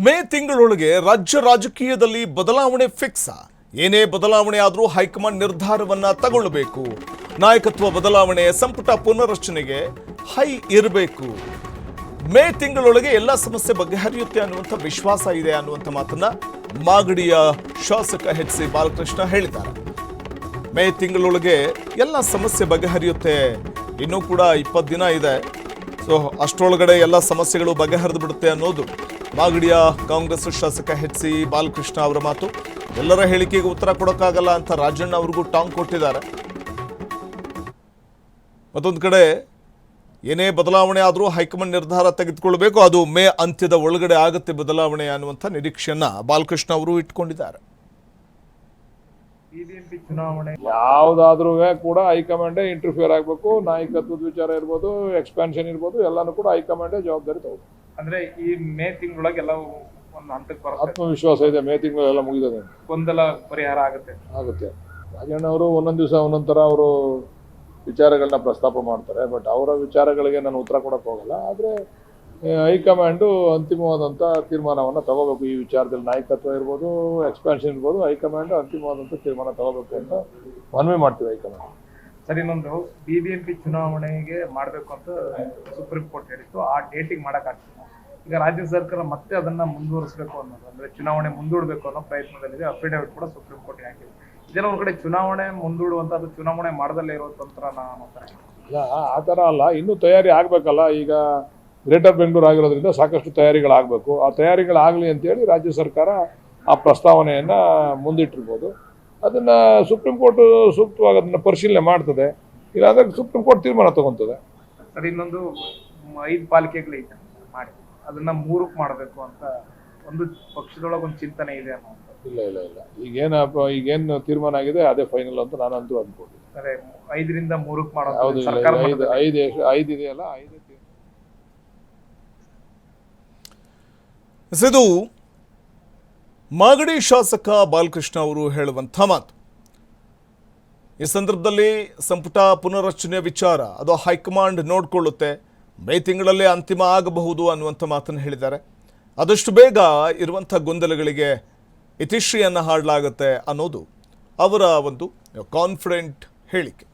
ಮೇ ತಿಂಗಳೊಳಗೆ ರಾಜ್ಯ ರಾಜಕೀಯದಲ್ಲಿ ಬದಲಾವಣೆ ಫಿಕ್ಸ್. ಏನೇ ಬದಲಾವಣೆ ಆದರೂ ಹೈಕಮಾಂಡ್ ನಿರ್ಧಾರವನ್ನ ತಗೊಳ್ಳಬೇಕು. ನಾಯಕತ್ವ ಬದಲಾವಣೆ, ಸಂಪುಟ ಪುನರ್ರಚನೆಗೆ ಹೈ ಇರಬೇಕು. ಮೇ ತಿಂಗಳೊಳಗೆ ಎಲ್ಲ ಸಮಸ್ಯೆ ಬಗೆಹರಿಯುತ್ತೆ ಅನ್ನುವಂಥ ವಿಶ್ವಾಸ ಇದೆ ಅನ್ನುವಂಥ ಮಾತನ್ನ ಮಾಗಡಿಯ ಶಾಸಕ ಎಚ್ ಸಿ ಬಾಲಕೃಷ್ಣ ಹೇಳಿದ್ದಾರೆ. ಮೇ ತಿಂಗಳೊಳಗೆ ಎಲ್ಲ ಸಮಸ್ಯೆ ಬಗೆಹರಿಯುತ್ತೆ, ಇನ್ನೂ ಕೂಡ 20 ದಿನ ಇದೆ. ಸೊ ಅಷ್ಟರೊಳಗಡೆ ಎಲ್ಲ ಸಮಸ್ಯೆಗಳು ಬಗೆಹರಿದು ಬಿಡುತ್ತೆ ಅನ್ನೋದು ಮಾಗಡಿಯ ಕಾಂಗ್ರೆಸ್ ಶಾಸಕ ಎಚ್ ಸಿ ಬಾಲಕೃಷ್ಣ ಅವರ ಮಾತು. ಎಲ್ಲರ ಹೇಳಿಕೆಗೆ ಉತ್ತರ ಕೊಡೋಕ್ಕಾಗಲ್ಲ ಅಂತ ರಾಜಣ್ಣ ಅವ್ರಿಗೂ ಟಾಂಗ್ ಕೊಟ್ಟಿದ್ದಾರೆ. ಮತ್ತೊಂದು ಕಡೆ ಏನೇ ಬದಲಾವಣೆ ಆದರೂ ಹೈಕಮಾಂಡ್ ನಿರ್ಧಾರ ತೆಗೆದುಕೊಳ್ಬೇಕು, ಅದು ಮೇ ಅಂತ್ಯದ ಒಳಗಡೆ ಆಗುತ್ತೆ ಬದಲಾವಣೆ ಅನ್ನುವಂಥ ನಿರೀಕ್ಷೆಯನ್ನ ಬಾಲಕೃಷ್ಣ ಅವರು ಇಟ್ಕೊಂಡಿದ್ದಾರೆ. ಚುನಾವಣೆ ಯಾವ್ದಾದ್ರೂ ಕೂಡ ಹೈಕಮಾಂಡೇ ಇಂಟರ್ಫಿಯರ್ ಆಗಬೇಕು. ನಾಯಕತ್ವದ ವಿಚಾರ ಇರ್ಬೋದು, ಎಕ್ಸ್ಪಾನ್ಷನ್ ಇರ್ಬೋದು, ಎಲ್ಲಾನು ಕೂಡ ಹೈಕಮಾಂಡೇ ಜವಾಬ್ದಾರಿ ತಗೋಬೇಕು. ಅಂದ್ರೆ ಈ ಮೇ ತಿಂಗಳೊಳಗೆ ಎಲ್ಲ ಒಂದು ಹಂತಕ್ಕೆ ಬರುತ್ತೆ. ಆತ್ಮವಿಶ್ವಾಸ ಇದೆ, ಮೇ ತಿಂಗಳು ಮುಗಿದಿದೆ, ಗೊಂದಲ ಪರಿಹಾರ ಆಗುತ್ತೆ. ರಾಜಣ್ಣ ಅವರು ಒಂದೊಂದು ದಿವಸ ಒಂದೊಂದು ಥರ ಅವರು ವಿಚಾರಗಳನ್ನ ಪ್ರಸ್ತಾಪ ಮಾಡ್ತಾರೆ. ಬಟ್ ಅವರ ವಿಚಾರಗಳಿಗೆ ನಾನು ಉತ್ತರ ಕೊಡಕ್ಕೆ ಹೋಗಲ್ಲ. ಆದರೆ ಹೈಕಮಾಂಡು ಅಂತಿಮವಾದಂಥ ತೀರ್ಮಾನವನ್ನು ತಗೋಬೇಕು. ಈ ವಿಚಾರದಲ್ಲಿ ನಾಯಕತ್ವ ಇರ್ಬೋದು, ಎಕ್ಸ್ಪಾನ್ಷನ್ ಇರ್ಬೋದು, ಹೈಕಮಾಂಡ್ ಅಂತಿಮವಾದಂಥ ತೀರ್ಮಾನ ತಗೋಬೇಕು ಅಂತ ಮನವಿ ಮಾಡ್ತೀವಿ ಹೈಕಮಾಂಡ್. ಸರ್, ಇನ್ನೊಂದು BBMP ಚುನಾವಣೆಗೆ ಮಾಡಬೇಕು ಅಂತ ಸುಪ್ರೀಂ ಕೋರ್ಟ್ ಹೇಳಿತ್ತು. ಆ ಡೇಟಿಗೆ ಮಾಡೋಕ್ಕಾಗ್ತಿಲ್ಲ. ಈಗ ರಾಜ್ಯ ಸರ್ಕಾರ ಮತ್ತೆ ಅದನ್ನ ಮುಂದುವರಿಸಬೇಕು ಅನ್ನೋದು, ಅಂದ್ರೆ ಚುನಾವಣೆ ಮುಂದೂಡಬೇಕು ಅನ್ನೋ ಪ್ರಯತ್ನದಲ್ಲಿದೆ. ಅಫಿಡವಿಟ್ ಕೂಡ ಸುಪ್ರೀಂ ಕೋರ್ಟ್ಗೆ ಹಾಕಿದೆ. ಇದೆಲ್ಲ ಒಂದು ಕಡೆ ಚುನಾವಣೆ ಮುಂದೂಡುವಂಥದ್ದು ಚುನಾವಣೆ ಮಾಡದಲ್ಲೇ ಇರೋ ತಂತ್ರನ ಅನ್ನೋತಾರೆ. ಇಲ್ಲ, ಆ ಥರ ಅಲ್ಲ, ಇನ್ನೂ ತಯಾರಿ ಆಗಬೇಕಲ್ಲ. ಈಗ ಗ್ರೇಟರ್ ಬೆಂಗಳೂರು ಆಗಿರೋದ್ರಿಂದ ಸಾಕಷ್ಟು ತಯಾರಿಗಳಾಗಬೇಕು. ಆ ತಯಾರಿಗಳಾಗಲಿ ಅಂತೇಳಿ ರಾಜ್ಯ ಸರ್ಕಾರ ಆ ಪ್ರಸ್ತಾವನೆಯನ್ನು ಮುಂದಿಟ್ಟಿರ್ಬೋದು. ಅದನ್ನು ಸುಪ್ರೀಂ ಕೋರ್ಟ್ ಸೂಕ್ತವಾಗಿ ಅದನ್ನು ಪರಿಶೀಲನೆ ಮಾಡ್ತದೆ. ಇಲ್ಲಾಂದ್ರೆ ಸುಪ್ರೀಂ ಕೋರ್ಟ್ ತೀರ್ಮಾನ ತಗೊತದೆ. ಸರ್, ಇನ್ನೊಂದು 5 ಪಾಲಿಕೆಗಳಿದೆ ಮಾಡಿ, ಅದನ್ನ 3ಕ್ಕೆ ಮಾಡಬೇಕು ಅಂತ ಒಂದು ಪಕ್ಷದೊಳಗೆ ಒಂದು ಚಿಂತನೆ ಇದೆ ಅನ್ನೋ. ಇಲ್ಲ, ಈಗೇನು ತೀರ್ಮಾನ ಆಗಿದೆ ಅದೇ ಫೈನಲ್ ಅಂತ ನಾನಂತೂ ಅಂದ್ಕೊಂಡಿದ್ದೆ. ಸರಿ, 5ರಿಂದ 3ಕ್ಕೆ ಮಾಡೋದು. ಹೌದು, 5 ಇದೆಯಲ್ಲ, 5 ಇದು ಮಾಗಡಿ ಶಾಸಕ ಬಾಲಕೃಷ್ಣ ಅವರು ಹೇಳುವಂಥ ಮಾತು. ಈ ಸಂದರ್ಭದಲ್ಲಿ ಸಂಪುಟ ಪುನರ್ರಚನೆ ವಿಚಾರ ಅದು ಹೈಕಮಾಂಡ್ ನೋಡಿಕೊಳ್ಳುತ್ತೆ, ಮೇ ತಿಂಗಳಲ್ಲೇ ಅಂತಿಮ ಆಗಬಹುದು ಅನ್ನುವಂಥ ಮಾತನ್ನು ಹೇಳಿದ್ದಾರೆ. ಆದಷ್ಟು ಬೇಗ ಇರುವಂಥ ಗೊಂದಲಗಳಿಗೆ ಇತಿಶ್ರೀಯನ್ನು ಹಾಡಲಾಗುತ್ತೆ ಅನ್ನೋದು ಅವರ ಒಂದು ಕಾನ್ಫಿಡೆಂಟ್ ಹೇಳಿಕೆ.